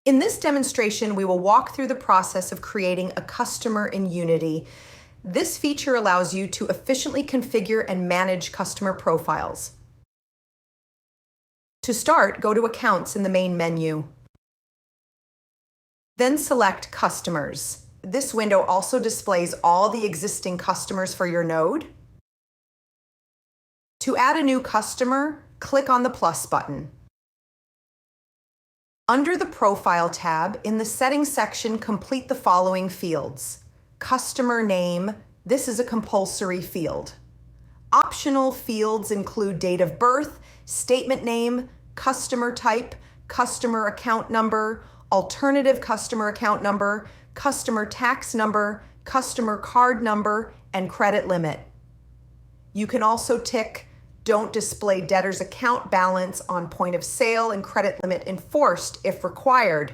In this demonstration, we will walk through the process of creating a customer in Unity. This feature allows you to efficiently configure and manage customer profiles. To start, go to Accounts in the main menu. Then select Customers. This window also displays all the existing customers for your node. To add a new customer, click on the plus button. Under the Profile tab, in the Settings section, complete the following fields. Customer name, this is a compulsory field. Optional fields include date of birth, statement name, customer type, customer account number, alternative customer account number, customer tax number, customer card number, and credit limit. You can also tick Don't display debtor's account balance on point of sale and credit limit enforced if required.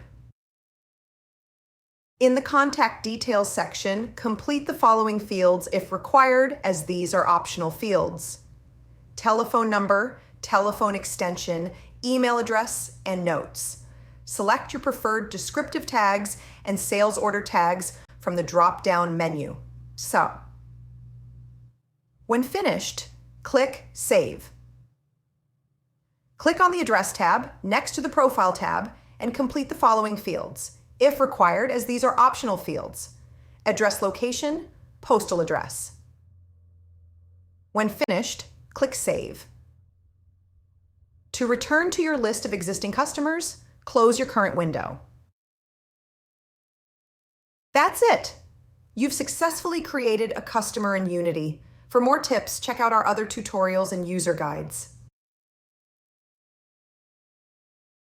In the Contact Details section, complete the following fields if required, as these are optional fields. Telephone number, telephone extension, email address, and notes. Select your preferred descriptive tags and sales order tags from the drop-down menu. When finished, click Save. Click on the Address tab next to the Profile tab and complete the following fields, if required, as these are optional fields. Address location, postal address. When finished, click Save. To return to your list of existing customers, close your current window. That's it! You've successfully created a customer in Unity. For more tips, check out our other tutorials and user guides.